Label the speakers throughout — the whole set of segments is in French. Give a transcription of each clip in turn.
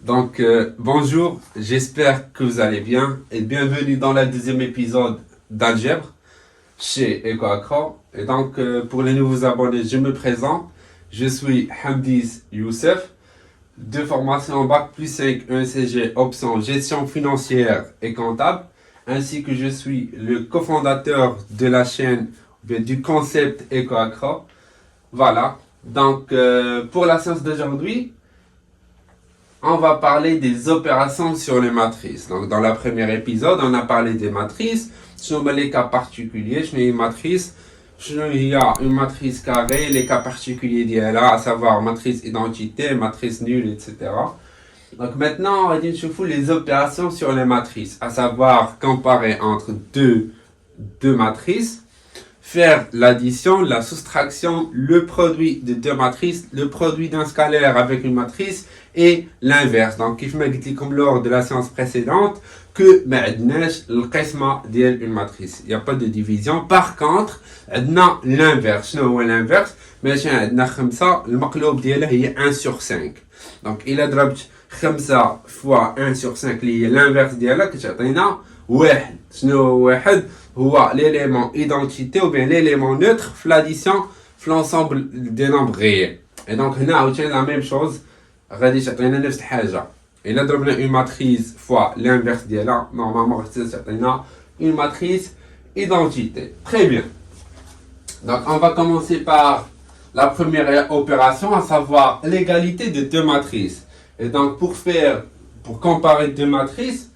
Speaker 1: Bonjour, j'espère que vous allez bien et bienvenue dans le deuxième épisode d'Algèbre chez EcoAccra. Pour les nouveaux abonnés, je me présente. Je suis Hamdiz Youssef, de formation Bac plus 5 ECG option gestion financière et comptable, ainsi que je suis le cofondateur de la chaîne du concept EcoAccra. Voilà, pour la séance d'aujourd'hui, on va parler des opérations sur les matrices. Donc, dans le premier épisode, on a parlé des matrices, sur les cas particuliers, une matrice, il y a une matrice carrée, les cas particuliers d'ILA, à savoir matrice identité, matrice nulle, etc. Donc maintenant, on va dire les opérations sur les matrices, à savoir comparer entre deux matrices, faire l'addition, la soustraction, le produit de deux matrices, le produit d'un scalaire avec une matrice et l'inverse. Donc, il faut me comme lors de la séance précédente que une matrice. Il n'y a pas de division. Par contre, l'inverse. L'inverse, mais le maqloub est 1 sur 5. Donc, il a drabé 5 fois 1 sur 5, l'inverse ديالها كتعطينا 1. شنو 1 هو l'élément identité ou bien l'élément neutre في l'addition في l'ensemble des nombres réels. Et donc هنا عاوتاني la même chose غادي تعطينا نفس الحاجه. الا ضربنا une matrice fois l'inverse ديالها normalement غادي تعطينا une matrice identité. Très bien. Donc on va commencer par la première opération, à savoir l'égalité de deux matrices. Et donc pour comparer deux matrices,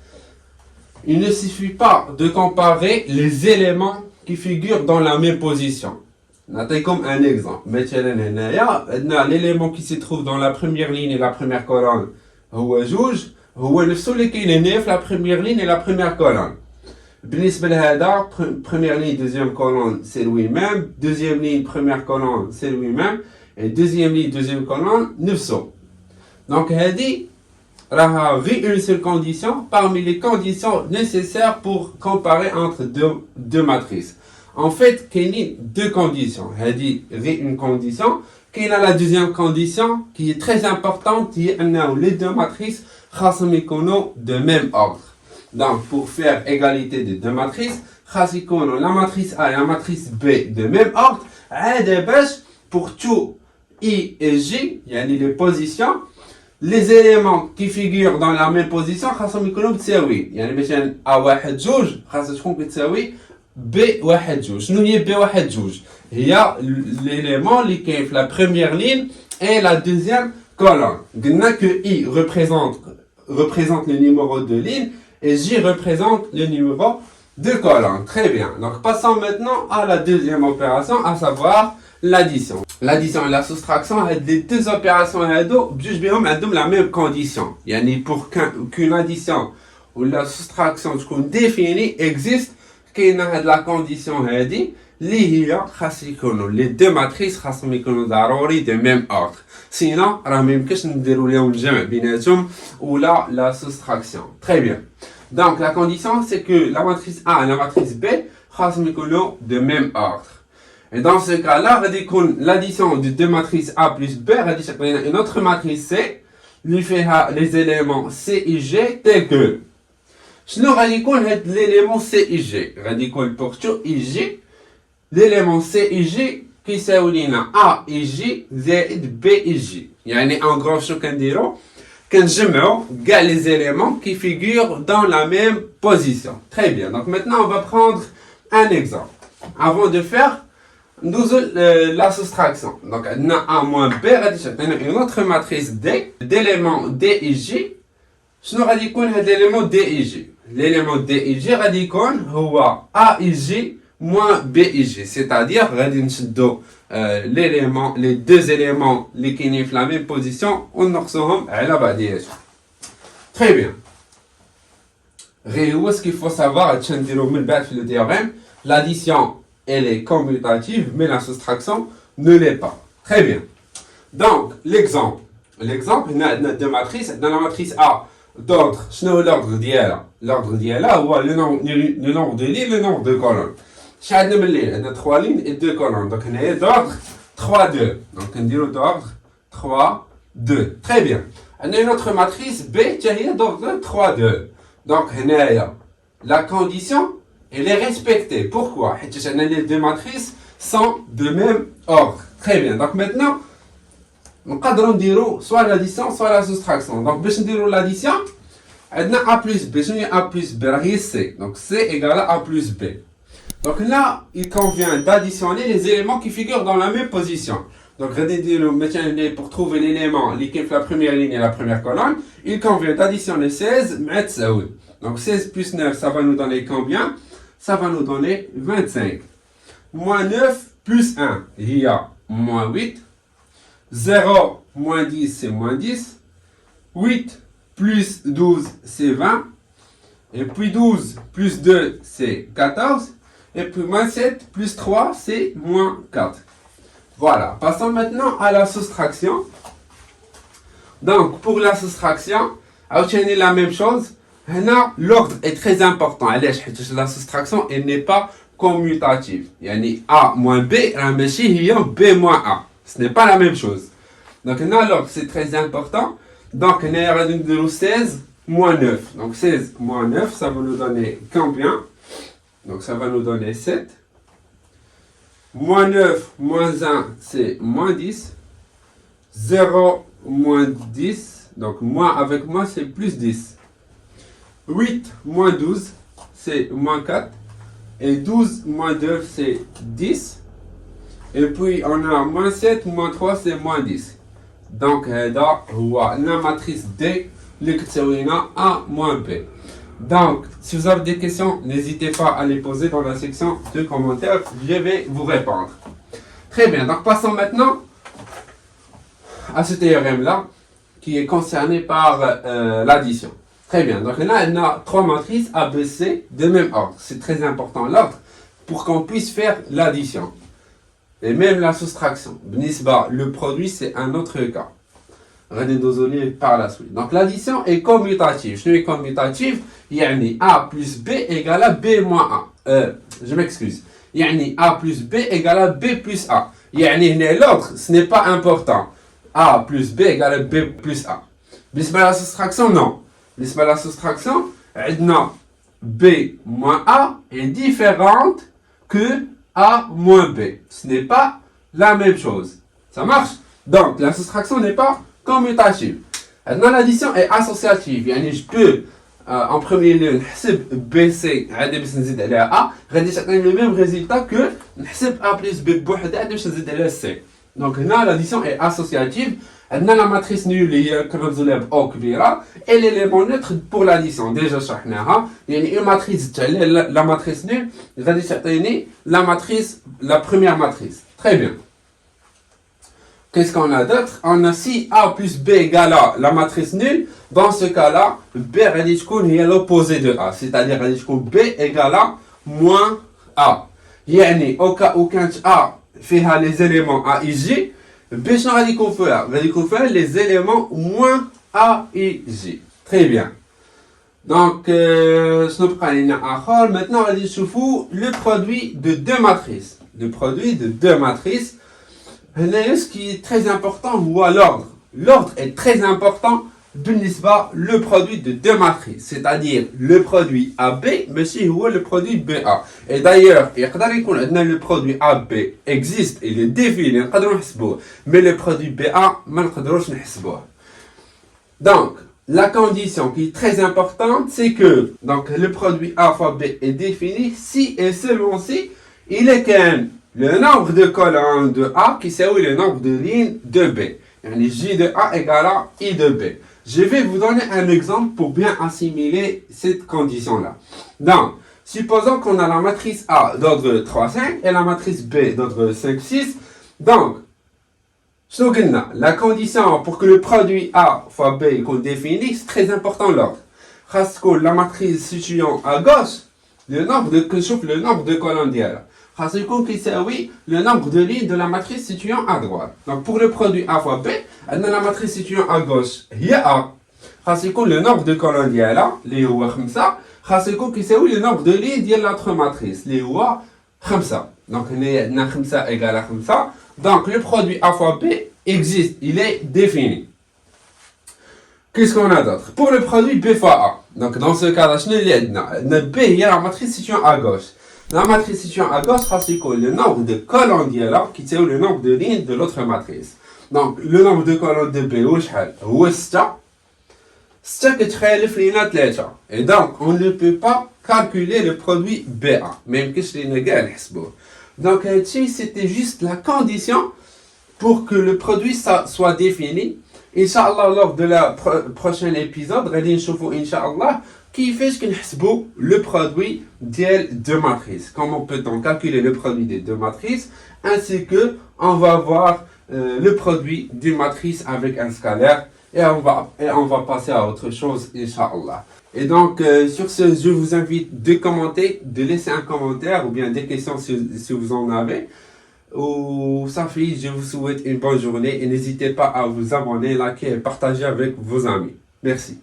Speaker 1: il ne suffit pas de comparer les éléments qui figurent dans la même position. Comme un exemple. L'élément qui se trouve dans la première ligne et la première colonne, la première ligne et la première colonne. Première ligne, deuxième colonne, c'est lui-même. Deuxième ligne, première colonne, c'est lui-même. Et deuxième ligne, deuxième colonne, 900. Donc, il y a une seule condition parmi les conditions nécessaires pour comparer entre deux matrices. En fait, il y a deux conditions. Il y a une condition, il y a la deuxième condition qui est très importante, qui est que les deux matrices sont de même ordre. Donc, pour faire égalité de deux matrices, la matrice A et la matrice B de même ordre, pour tout I et J, il y a les positions, les éléments qui figurent dans la même position خاصهم يكونوا متساويين. يعني مثلا A1 جوج خاصها تكون كتساوي B1 جوج. شنو هي B1 جوج؟ هي l'élément اللي كاين في la première ligne et la deuxième colonne. قلنا que I représente le numéro de ligne et J représente le numéro de colonne. Très bien. Donc passons maintenant à la deuxième opération, à savoir l'addition. L'addition et la soustraction, les deux opérations ont la même condition. Pour qu'une addition ou la soustraction définie existe, il y a la condition les deux matrices sont de même ordre. Sinon, ou la soustraction. Très bien. Donc la condition, c'est que la matrice A et la matrice B sont de même ordre. Et dans ce cas-là, l'addition de deux matrices A plus B, une autre matrice C, lui fait les éléments C et G tels que. Sinon, l'élément C et G. Pour tout I J, l'élément C et G qui s'appelle A et J, Z, B et J. En gros, ce qu'on dirait, quand je mets les éléments qui figurent dans la même position. Très bien. Donc maintenant, on va prendre un exemple. Avant de faire la soustraction. Donc, on a A moins B, une autre matrice D, d'éléments D et J. شنو غادي يكون هذا l'élément D et J. L'élément D et J غادي يكون هو A et J moins B et J. C'est-à-dire غادي نشدو les deux éléments اللي كاينين في la même position ونقصوهم على بعضياتهم. Très bien. غير هو ce qu'il faut savoir هادشي نديرو من بعد في le théorème. L'addition elle est commutative, mais la soustraction ne l'est pas. Très bien. Donc, l'exemple. L'exemple, on a deux matrices. Dans la matrice A, d'ordre, l'ordre d'IA. L'ordre d'IA, le nombre de lignes, le nombre de colonnes. Chaque ligne, on a 3 lignes et 2 colonnes. Donc, on a d'ordre 3, 2. Donc, on dit d'ordre 3, 2. Très bien. On a une autre matrice B qui est d'ordre 3, 2. Donc, la condition, elle est respectée. Pourquoi? Parce que les deux matrices sont de même ordre. Très bien. Donc maintenant, on peut dire soit l'addition, soit la soustraction. Donc, pour dire l'addition, on a A plus B. A plus B, C. Donc, C égale à A plus B. Donc là, il convient d'additionner les éléments qui figurent dans la même position. Donc, pour trouver l'élément qui est la première ligne et la première colonne, il convient d'additionner 16, donc 16 plus 9, ça va nous donner combien? Ça va nous donner 25. Moins 9 plus 1, il y a moins 8. 0 moins 10, c'est moins 10. 8 plus 12, c'est 20. Et puis 12 plus 2, c'est 14. Et puis moins 7 plus 3, c'est moins 4. Voilà. Passons maintenant à la soustraction. Donc, pour la soustraction, obtenez la même chose. L'ordre est très important. La soustraction, elle n'est pas commutative. Yani A moins B, B moins A. Ce n'est pas la même chose. Donc, l'ordre, c'est très important. Donc, on a 16 moins 9. Donc, 16 moins 9, ça va nous donner combien? Donc, ça va nous donner 7. Moins 9 moins 1, c'est moins 10. 0 moins 10. Donc, moins avec moins, c'est plus 10. 8 moins 12, c'est moins 4. Et 12 moins 2, c'est 10. Et puis, on a moins 7 moins 3, c'est moins 10. Donc, là, la matrice D, A moins B. Donc, si vous avez des questions, n'hésitez pas à les poser dans la section de commentaires. Je vais vous répondre. Très bien. Donc, passons maintenant à ce théorème-là qui est concerné par l'addition. Très bien. Donc là, on a trois matrices A, B, C de même ordre. C'est très important l'ordre pour qu'on puisse faire l'addition. Et même la soustraction. Le produit, c'est un autre cas. Redédosolé par la suite. Donc l'addition est commutative. Je suis commutative. Yani A plus B égale à B moins A. Je m'excuse. Yani A plus B égale à B plus A. Yani l'ordre, ce n'est pas important. A plus B égale à B plus A. Mais la soustraction, non. La soustraction, B moins A est différente que A moins B. Ce n'est pas la même chose. Ça marche? Donc, la soustraction n'est pas commutative. L'addition est associative. Yani, je peux, en premier lieu, BC, A, le même résultat que A plus B C. Donc, l'addition est associative. On a la matrice nulle et l'élément neutre pour l'addition. Déjà, il y a une matrice, la matrice nulle, la première matrice. Très bien. Qu'est-ce qu'on a d'autre? On a si A plus B égale à la matrice nulle. Dans ce cas-là, B est l'opposé de A. C'est-à-dire B égale à moins A. Yani, au cas où quand A fait les éléments A et J, B faire les éléments moins A et J. Très bien. Donc, maintenant, on va le produit de deux matrices. Le produit de deux matrices. Ce qui est très important, ou l'ordre. L'ordre est très important. Le produit de deux matrices, c'est-à-dire le produit AB, mais c'est le produit BA. Et d'ailleurs, le produit AB existe, il est défini, mais le produit BA, donc, la condition qui est très importante, c'est que donc, le produit A fois B est défini si et seulement si il est quand le nombre de colonnes de A qui c'est le nombre de lignes de B. J de A égale à I de B. Je vais vous donner un exemple pour bien assimiler cette condition-là. Donc, supposons qu'on a la matrice A d'ordre 3, 5 et la matrice B d'ordre 5, 6. Donc, la condition pour que le produit A fois B qu'on définit, c'est très important l'ordre. Parce que la matrice situant à gauche, le nombre de colonnes d'IA. Parce que oui, le nombre de lignes de la matrice situant à droite. Donc pour le produit A fois B, on a la matrice situant à gauche, il y a A. Parce que le nombre de colonnes d'IA là, les ouah comme ça. Parce que oui, le nombre de lignes de l'autre matrice, les ouah comme ça. Donc on a comme ça égale à comme ça. Donc le produit A fois B existe, il est défini. Qu'est-ce qu'on a d'autre? Pour le produit B fois A. Donc, dans ce cas-là, B, il y a la matrice située à gauche. La matrice située à gauche, c'est le nombre de colonnes qui est le nombre de lignes de l'autre matrice. Donc, le nombre de colonnes de B, c'est que et donc, on ne peut pas calculer le produit BA, même que je l'ai égal. Donc, c'était juste la condition pour que le produit soit défini. Inch'Allah, lors de la prochain épisode, Inch'Allah, qui fait ce qu'on le produit des deux matrices. Comment peut-on calculer le produit des deux matrices, ainsi que on va voir le produit d'une matrice avec un scalaire, et on va passer à autre chose, Inch'Allah. Et donc, sur ce, je vous invite de commenter, de laisser un commentaire ou bien des questions si vous en avez. Safi, je vous souhaite une bonne journée et n'hésitez pas à vous abonner, liker et partager avec vos amis. Merci.